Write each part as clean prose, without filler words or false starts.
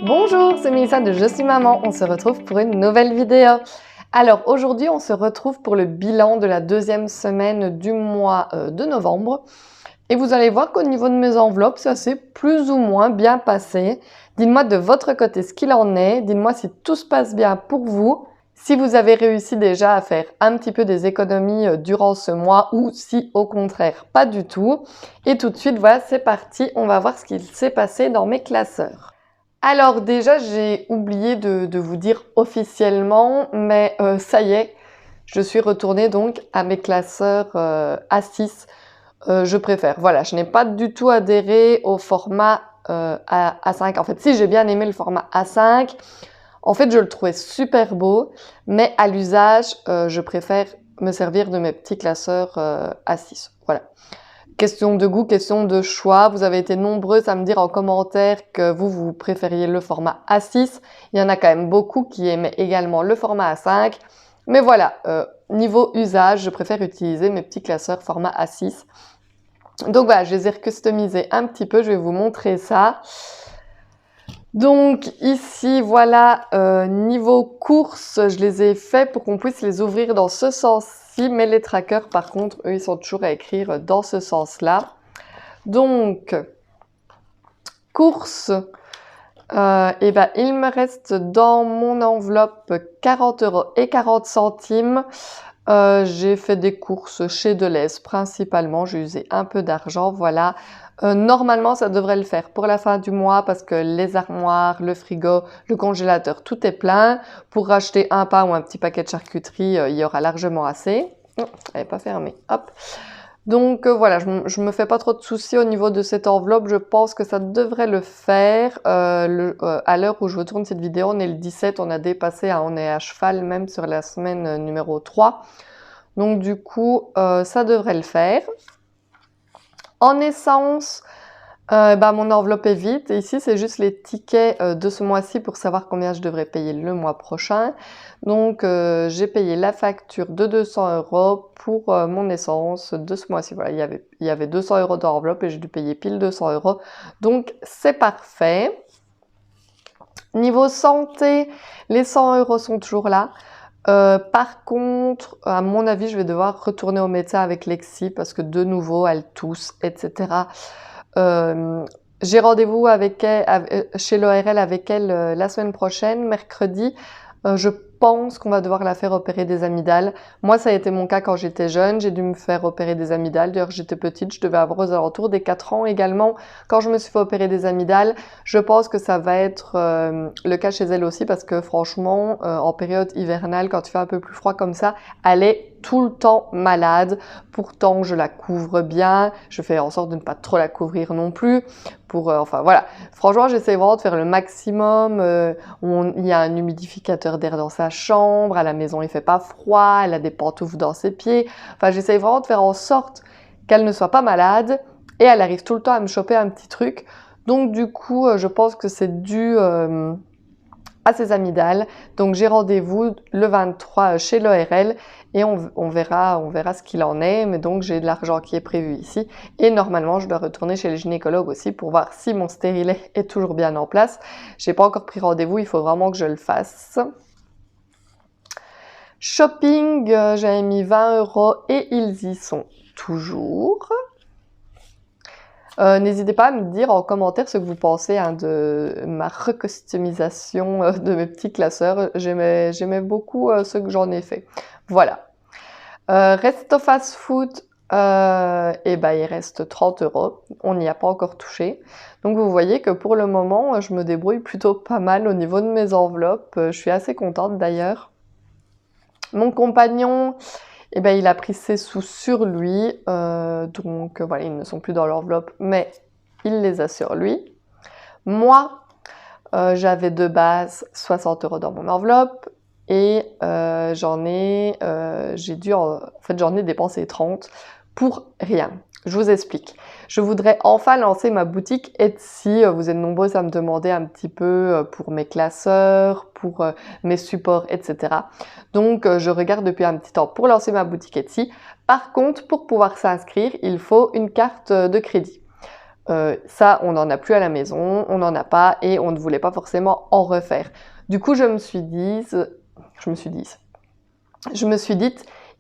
Bonjour, c'est Mélissa de Je suis maman, on se retrouve pour une nouvelle vidéo. Alors aujourd'hui on se retrouve pour le bilan de la deuxième semaine du mois de novembre. Et vous allez voir qu'au niveau de mes enveloppes, ça s'est plus ou moins bien passé. Dites-moi de votre côté ce qu'il en est, dites-moi si tout se passe bien pour vous, si vous avez réussi déjà à faire un petit peu des économies durant ce mois ou si au contraire pas du tout. Et tout de suite, voilà, c'est parti, on va voir ce qu'il s'est passé dans mes classeurs. Alors déjà, j'ai oublié de vous dire officiellement, mais ça y est, je suis retournée donc à mes classeurs A6. Je préfère. Voilà, je n'ai pas du tout adhéré au format A5. En fait, si j'ai bien aimé le format A5, en fait, je le trouvais super beau, mais à l'usage, je préfère me servir de mes petits classeurs A6. Voilà. Question de goût, question de choix. Vous avez été nombreux à me dire en commentaire que vous préfériez le format A6. Il y en a quand même beaucoup qui aimaient également le format A5. Mais voilà, niveau usage, je préfère utiliser mes petits classeurs format A6. Donc voilà, je les ai customisés un petit peu. Je vais vous montrer ça. Donc ici, voilà, niveau course, je les ai faits pour qu'on puisse les ouvrir dans ce sens-ci, mais les trackers, par contre, eux, ils sont toujours à écrire dans ce sens-là. Donc, course, et ben, il me reste dans mon enveloppe 40,40 €. J'ai fait des courses chez Deleuze principalement, j'ai usé un peu d'argent, voilà. Normalement, ça devrait le faire pour la fin du mois parce que les armoires, le frigo, le congélateur, tout est plein. Pour racheter un pain ou un petit paquet de charcuterie, il y aura largement assez. Non, elle n'est pas fermée. Hop. Donc voilà, je me fais pas trop de soucis au niveau de cette enveloppe. Je pense que ça devrait le faire. À l'heure où je vous tourne cette vidéo, on est le 17, on a dépassé, on est à cheval même sur la semaine numéro 3. Donc du coup, ça devrait le faire. En essence, mon enveloppe est vide. Et ici, c'est juste les tickets de ce mois-ci pour savoir combien je devrais payer le mois prochain. Donc, j'ai payé la facture de 200 € pour mon essence de ce mois-ci. Voilà, il y avait 200 € d'enveloppe et j'ai dû payer pile 200 €. Donc, c'est parfait. Niveau santé, les 100 € sont toujours là. Par contre, à mon avis, je vais devoir retourner au médecin avec Lexi parce que de nouveau, elle tousse, etc. J'ai rendez-vous avec elle, chez l'ORL avec elle la semaine prochaine, mercredi. Je pense qu'on va devoir la faire opérer des amygdales. Moi, ça a été mon cas quand j'étais jeune. J'ai dû me faire opérer des amygdales. D'ailleurs, j'étais petite, je devais avoir aux alentours des 4 ans également quand je me suis fait opérer des amygdales. Je pense que ça va être le cas chez elle aussi parce que franchement, en période hivernale, quand il fait un peu plus froid comme ça, elle est tout le temps malade. Pourtant, je la couvre bien. Je fais en sorte de ne pas trop la couvrir non plus. Enfin voilà, franchement, j'essaie vraiment de faire le maximum. Il y a un humidificateur d'air dans sa chambre. À la maison, il fait pas froid. Elle a des pantoufles dans ses pieds. Enfin, j'essaie vraiment de faire en sorte qu'elle ne soit pas malade. Et elle arrive tout le temps à me choper un petit truc. Donc du coup, je pense que c'est dû à ses amygdales. Donc j'ai rendez-vous le 23 chez l'ORL et on verra ce qu'il en est. Mais donc j'ai de l'argent qui est prévu ici et normalement je dois retourner chez le gynécologue aussi pour voir si mon stérilet est toujours bien en place. J'ai pas encore pris rendez-vous, il faut vraiment que je le fasse. Shopping, j'avais mis 20 € et ils y sont toujours. N'hésitez pas à me dire en commentaire ce que vous pensez de ma recustomisation de mes petits classeurs. J'aimais beaucoup ce que j'en ai fait. Voilà. Resto fast food, il reste 30 €. On n'y a pas encore touché. Donc vous voyez que pour le moment, je me débrouille plutôt pas mal au niveau de mes enveloppes. Je suis assez contente d'ailleurs. Mon compagnon, il a pris ses sous sur lui, donc voilà, ils ne sont plus dans l'enveloppe, mais il les a sur lui. Moi, j'avais de base 60 € dans mon enveloppe et j'en ai dépensé 30 pour rien. Je vous explique. Je voudrais enfin lancer ma boutique Etsy. Vous êtes nombreux à me demander un petit peu pour mes classeurs, pour mes supports, etc. Donc, je regarde depuis un petit temps pour lancer ma boutique Etsy. Par contre, pour pouvoir s'inscrire, il faut une carte de crédit. Ça, on n'en a plus à la maison, on n'en a pas et on ne voulait pas forcément en refaire. Du coup, je me suis dit,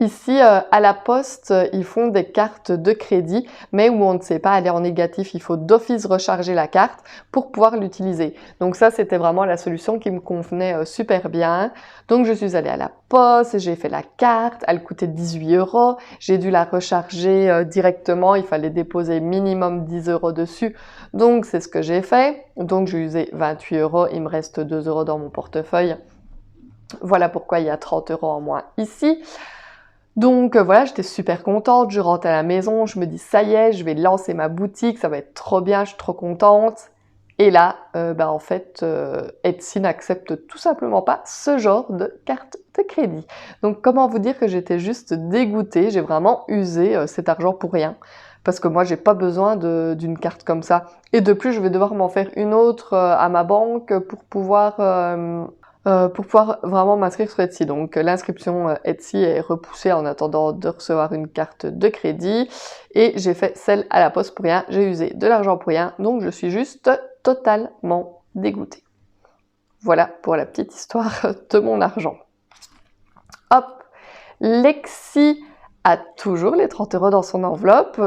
ici à la poste, ils font des cartes de crédit, mais où on ne sait pas aller en négatif. Il faut d'office recharger la carte pour pouvoir l'utiliser. Donc ça, c'était vraiment la solution qui me convenait super bien. Donc je suis allée à la poste et j'ai fait la carte. Elle coûtait 18 €. J'ai dû la recharger directement. Il fallait déposer minimum 10 € dessus. Donc c'est ce que j'ai fait. Donc j'ai usé 28 €. Il me reste 2 € dans mon portefeuille. Voilà pourquoi il y a 30 € en moins ici. Donc voilà, j'étais super contente, je rentre à la maison, je me dis ça y est, je vais lancer ma boutique, ça va être trop bien, je suis trop contente. Et là, en fait, Etsy n'accepte tout simplement pas ce genre de carte de crédit. Donc comment vous dire que j'étais juste dégoûtée, j'ai vraiment usé cet argent pour rien. Parce que moi, j'ai pas besoin d'une carte comme ça. Et de plus, je vais devoir m'en faire une autre à ma banque pour pouvoir vraiment m'inscrire sur Etsy. Donc l'inscription Etsy est repoussée en attendant de recevoir une carte de crédit et j'ai fait celle à la poste pour rien, j'ai usé de l'argent pour rien, donc je suis juste totalement dégoûtée. Voilà pour la petite histoire de mon argent. Hop, Lexi a toujours les 30 € dans son enveloppe.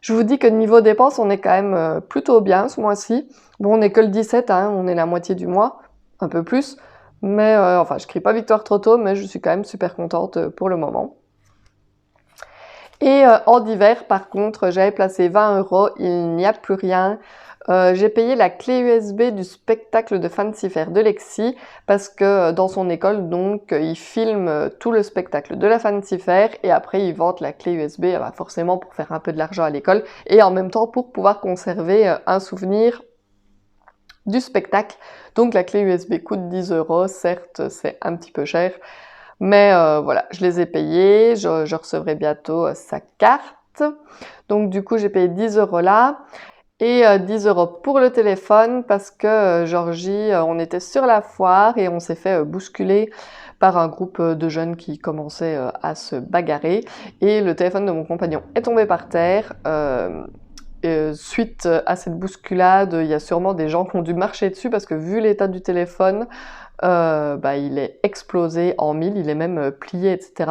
Je vous dis que niveau dépenses, on est quand même plutôt bien ce mois-ci. Bon, on n'est que le 17, hein, on est la moitié du mois, un peu plus. Mais enfin, je crie pas victoire trop tôt, mais je suis quand même super contente pour le moment. Et en hiver, par contre, j'avais placé 20 €, il n'y a plus rien. J'ai payé la clé USB du spectacle de Fancy Fair de Lexi parce que dans son école, donc, il filme tout le spectacle de la Fancy Fair et après il vante la clé USB forcément pour faire un peu de l'argent à l'école et en même temps pour pouvoir conserver un souvenir du spectacle. Donc la clé USB coûte 10 €, certes c'est un petit peu cher, mais voilà, je les ai payés, je recevrai bientôt sa carte. Donc du coup j'ai payé 10 € là, et 10 € pour le téléphone parce que Georgie, on était sur la foire et on s'est fait bousculer par un groupe de jeunes qui commençaient à se bagarrer, et le téléphone de mon compagnon est tombé par terre. Suite à cette bousculade, il y a sûrement des gens qui ont dû marcher dessus parce que vu l'état du téléphone, il est explosé en mille, il est même plié, etc.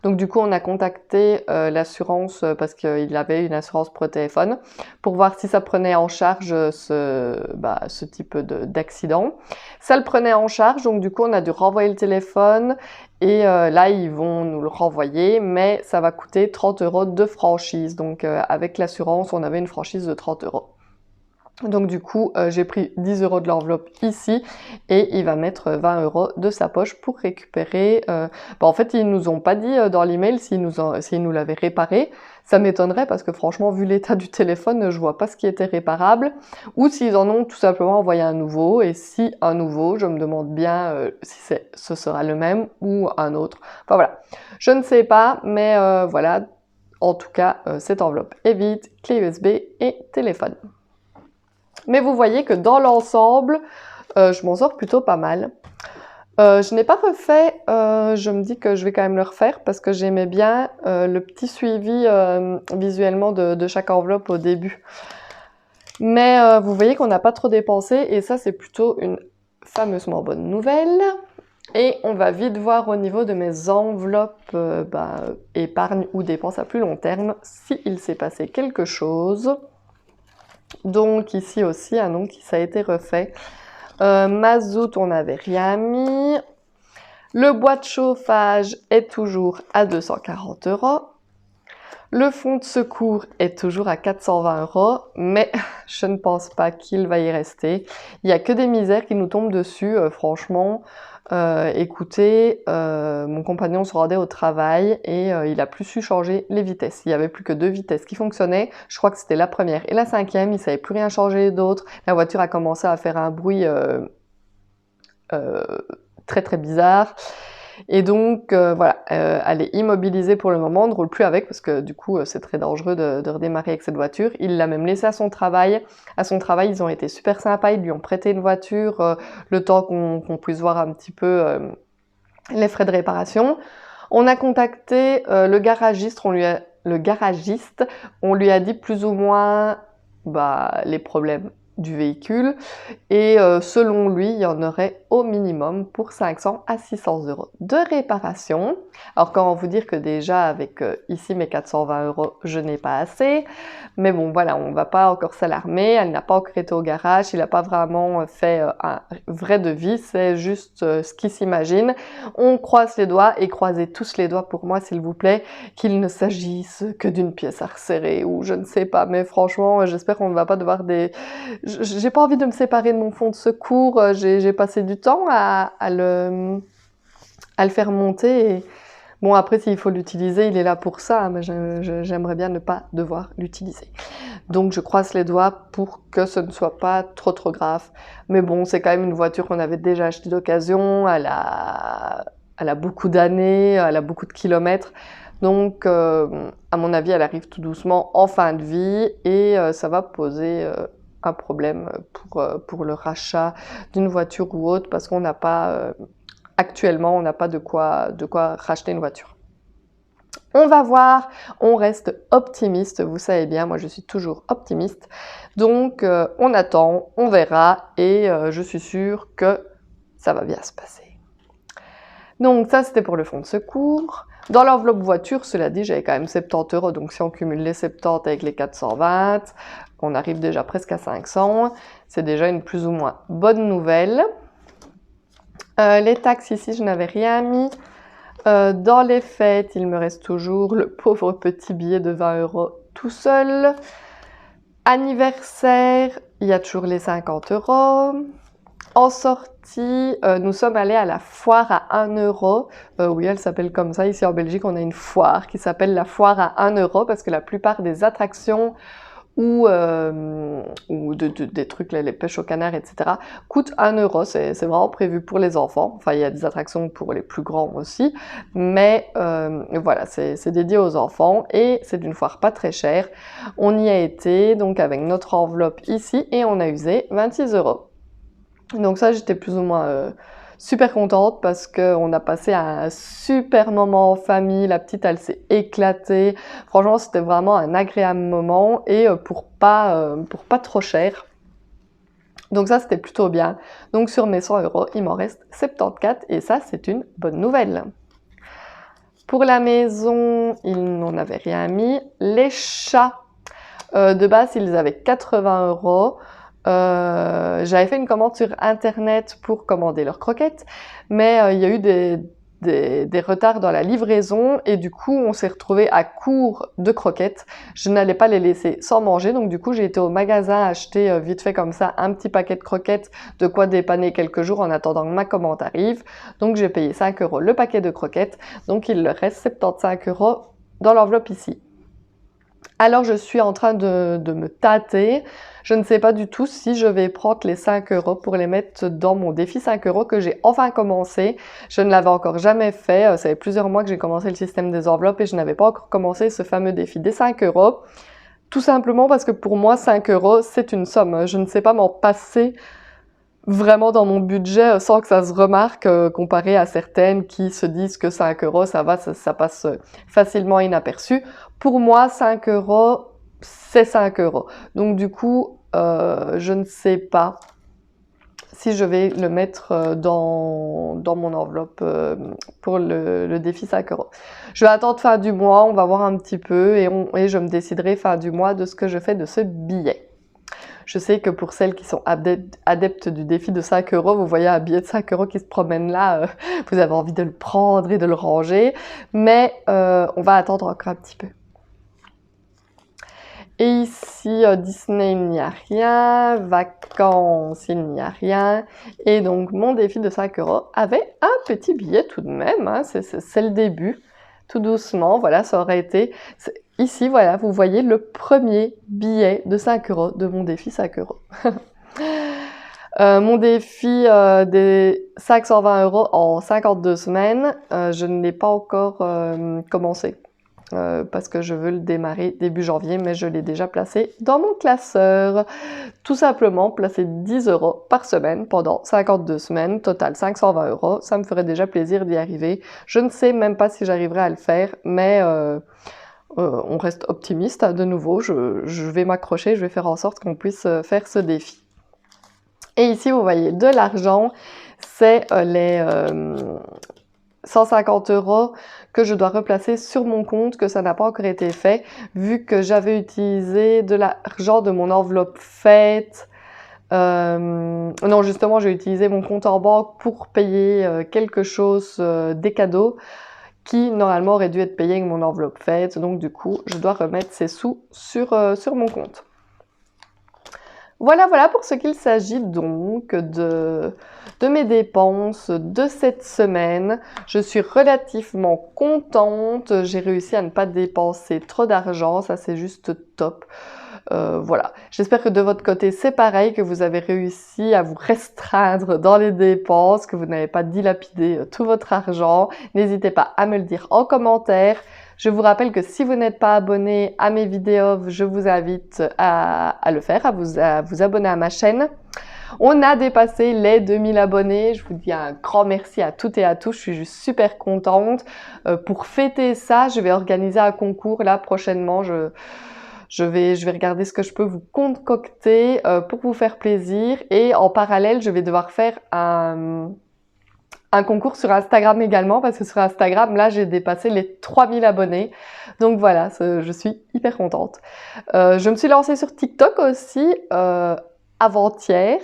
Donc du coup, on a contacté l'assurance parce qu'il avait une assurance pour le téléphone pour voir si ça prenait en charge ce type d'accident. Ça le prenait en charge, donc du coup, on a dû renvoyer le téléphone et là, ils vont nous le renvoyer, mais ça va coûter 30 € de franchise. Donc avec l'assurance, on avait une franchise de 30 €. Donc du coup, j'ai pris 10 € de l'enveloppe ici et il va mettre 20 € de sa poche pour récupérer. En fait, ils nous ont pas dit dans l'email s'ils nous l'avaient réparé. Ça m'étonnerait parce que franchement, vu l'état du téléphone, je vois pas ce qui était réparable. Ou s'ils en ont tout simplement envoyé un nouveau. Et si un nouveau, je me demande bien si ce sera le même ou un autre. Enfin voilà, je ne sais pas, mais voilà. En tout cas, cette enveloppe est vide, clé USB et téléphone. Mais vous voyez que dans l'ensemble, je m'en sors plutôt pas mal. Je n'ai pas refait, je me dis que je vais quand même le refaire parce que j'aimais bien le petit suivi visuellement de chaque enveloppe au début. Mais vous voyez qu'on n'a pas trop dépensé et ça c'est plutôt une fameusement bonne nouvelle. Et on va vite voir au niveau de mes enveloppes épargne ou dépenses à plus long terme s'il s'est passé quelque chose. Donc ici aussi, donc ça a été refait. Mazout, on n'avait rien mis. Le bois de chauffage est toujours à 240 €. Le fonds de secours est toujours à 420 €, mais je ne pense pas qu'il va y rester. Il n'y a que des misères qui nous tombent dessus, franchement. Écoutez, mon compagnon se rendait au travail et il a plus su changer les vitesses. Il n'y avait plus que 2 vitesses qui fonctionnaient. Je crois que c'était la première et la cinquième. Il ne savait plus rien changer d'autre. La voiture a commencé à faire un bruit très très bizarre. Et donc voilà, elle est immobilisée pour le moment, on ne roule plus avec parce que du coup c'est très dangereux de redémarrer avec cette voiture. Il l'a même laissée à son travail. À son travail, ils ont été super sympas, ils lui ont prêté une voiture le temps qu'on puisse voir un petit peu les frais de réparation. On a contacté le garagiste, on lui a dit plus ou moins les problèmes du véhicule et selon lui il y en aurait au minimum pour 500 à 600 euros de réparation. Alors comment vous dire que déjà avec ici mes 420 euros je n'ai pas assez, mais bon voilà, on va pas encore s'alarmer, elle n'a pas encore été au garage, il n'a pas vraiment fait un vrai devis, c'est juste ce qu'il s'imagine. On croise les doigts et croisez tous les doigts pour moi s'il vous plaît, qu'il ne s'agisse que d'une pièce à resserrer ou je ne sais pas, mais franchement j'espère qu'on ne va pas devoir j'ai pas envie de me séparer de mon fonds de secours, j'ai passé du temps à le faire monter. Et bon, après, s'il faut l'utiliser, il est là pour ça, mais j'aimerais bien ne pas devoir l'utiliser. Donc, je croise les doigts pour que ce ne soit pas trop grave. Mais bon, c'est quand même une voiture qu'on avait déjà achetée d'occasion, elle a beaucoup d'années, elle a beaucoup de kilomètres. Donc, à mon avis, elle arrive tout doucement en fin de vie et ça va poser un problème pour le rachat d'une voiture ou autre parce qu'on n'a pas, actuellement, on n'a pas de quoi racheter une voiture. On va voir, on reste optimiste, vous savez bien, moi je suis toujours optimiste. Donc on attend, on verra et je suis sûre que ça va bien se passer. Donc ça c'était pour le fonds de secours. Dans l'enveloppe voiture, cela dit, j'avais quand même 70 euros, donc si on cumule les 70 avec les 420, on arrive déjà presque à 500. C'est déjà une plus ou moins bonne nouvelle. Les taxes ici, je n'avais rien mis. Dans les fêtes, il me reste toujours le pauvre petit billet de 20 euros tout seul. Anniversaire, il y a toujours les 50 euros. En sortie, nous sommes allés à la foire à 1 euro. Oui, elle s'appelle comme ça. Ici en Belgique, on a une foire qui s'appelle la foire à 1 euro parce que la plupart des attractions ou des trucs, les pêches au canard, etc., coûtent 1 euro. C'est vraiment prévu pour les enfants. Enfin, il y a des attractions pour les plus grands aussi. Mais voilà, c'est dédié aux enfants et c'est d'une foire pas très chère. On y a été donc avec notre enveloppe ici et on a usé 26 euros. Donc ça, j'étais plus ou moins super contente parce qu'on a passé un super moment en famille. La petite, elle s'est éclatée. Franchement, c'était vraiment un agréable moment et pour pas trop cher. Donc ça, c'était plutôt bien. Donc sur mes 100 euros, il m'en reste 74 et ça, c'est une bonne nouvelle. Pour la maison, ils n'en avaient rien mis. Les chats, de base, ils avaient 80 euros. J'avais fait une commande sur internet pour commander leurs croquettes, mais il y a eu des retards dans la livraison et du coup on s'est retrouvé à court de croquettes. Je n'allais pas les laisser sans manger, donc du coup j'ai été au magasin acheter vite fait comme ça un petit paquet de croquettes, de quoi dépanner quelques jours en attendant que ma commande arrive. Donc j'ai payé 5 euros le paquet de croquettes, donc il leur reste 75 euros dans l'enveloppe ici. Alors je suis en train de me tâter. Je ne sais pas du tout si je vais prendre les 5 euros pour les mettre dans mon défi 5 euros que j'ai enfin commencé. Je ne l'avais encore jamais fait. Ça fait plusieurs mois que j'ai commencé le système des enveloppes et je n'avais pas encore commencé ce fameux défi des 5 euros. Tout simplement parce que pour moi, 5 euros, c'est une somme. Je ne sais pas m'en passer vraiment dans mon budget sans que ça se remarque comparé à certaines qui se disent que 5 euros, ça va, ça passe facilement inaperçu. Pour moi, 5 euros, c'est 5 euros. Donc du coup, je ne sais pas si je vais le mettre dans mon enveloppe pour le défi 5 euros. Je vais attendre fin du mois, on va voir un petit peu et je me déciderai fin du mois de ce que je fais de ce billet. Je sais que pour celles qui sont adeptes du défi de 5 euros, vous voyez un billet de 5 euros qui se promène là, vous avez envie de le prendre et de le ranger, mais on va attendre encore un petit peu. Et ici, Disney, il n'y a rien, vacances, il n'y a rien, et donc mon défi de 5 euros avait un petit billet tout de même, hein, c'est le début, tout doucement, voilà, ça aurait été... Ici, voilà, vous voyez le premier billet de 5 euros de mon défi 5 euros. Mon défi des 520 euros en 52 semaines, je ne l'ai pas encore commencé parce que je veux le démarrer début janvier, mais je l'ai déjà placé dans mon classeur. Tout simplement, placer 10 euros par semaine pendant 52 semaines, total 520 euros, ça me ferait déjà plaisir d'y arriver. Je ne sais même pas si j'arriverai à le faire, mais... on reste optimiste de nouveau, je vais m'accrocher, je vais faire en sorte qu'on puisse faire ce défi. Et ici, vous voyez, de l'argent, c'est les 150 € que je dois replacer sur mon compte, que ça n'a pas encore été fait, vu que j'avais utilisé de l'argent de mon enveloppe fête. Non, justement, j'ai utilisé mon compte en banque pour payer quelque chose, des cadeaux, qui normalement aurait dû être payé avec mon enveloppe fête. Donc du coup, je dois remettre ces sous sur mon compte. Voilà, voilà pour ce qu'il s'agit donc de mes dépenses de cette semaine. Je suis relativement contente. J'ai réussi à ne pas dépenser trop d'argent. Ça, c'est juste top. Voilà. J'espère que de votre côté, c'est pareil, que vous avez réussi à vous restreindre dans les dépenses, que vous n'avez pas dilapidé tout votre argent. N'hésitez pas à me le dire en commentaire. Je vous rappelle que si vous n'êtes pas abonné à mes vidéos, je vous invite à le faire, à vous abonner à ma chaîne. On a dépassé les 2000 abonnés. Je vous dis un grand merci à toutes et à tous. Je suis juste super contente. Pour fêter ça, je vais organiser un concours là prochainement. Je vais regarder ce que je peux vous concocter pour vous faire plaisir. Et en parallèle, je vais devoir faire un concours sur Instagram également, parce que sur Instagram, là, j'ai dépassé les 3000 abonnés. Donc voilà, je suis hyper contente. Je me suis lancée sur TikTok aussi avant-hier.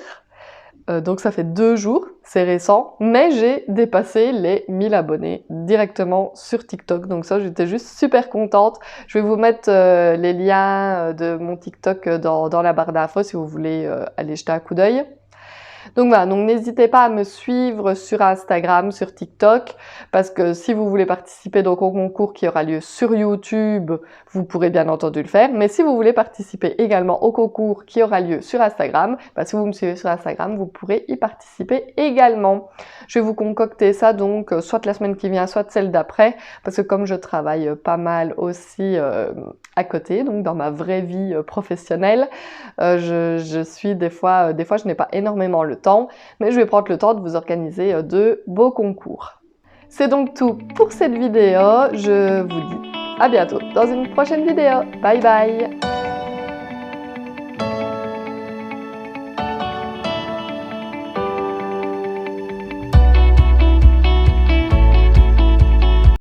Donc ça fait 2 jours, c'est récent, mais j'ai dépassé les 1000 abonnés directement sur TikTok. Donc ça, j'étais juste super contente. Je vais vous mettre les liens de mon TikTok dans la barre d'infos si vous voulez aller jeter un coup d'œil. Donc voilà, donc n'hésitez pas à me suivre sur Instagram, sur TikTok, parce que si vous voulez participer donc au concours qui aura lieu sur YouTube, vous pourrez bien entendu le faire. Mais si vous voulez participer également au concours qui aura lieu sur Instagram, si vous me suivez sur Instagram, vous pourrez y participer également. Je vais vous concocter ça donc soit la semaine qui vient, soit celle d'après, parce que comme je travaille pas mal aussi à côté, donc dans ma vraie vie professionnelle, je suis des fois je n'ai pas énormément le temps, mais je vais prendre le temps de vous organiser de beaux concours. C'est donc tout pour cette vidéo. Je vous dis à bientôt dans une prochaine vidéo. Bye bye!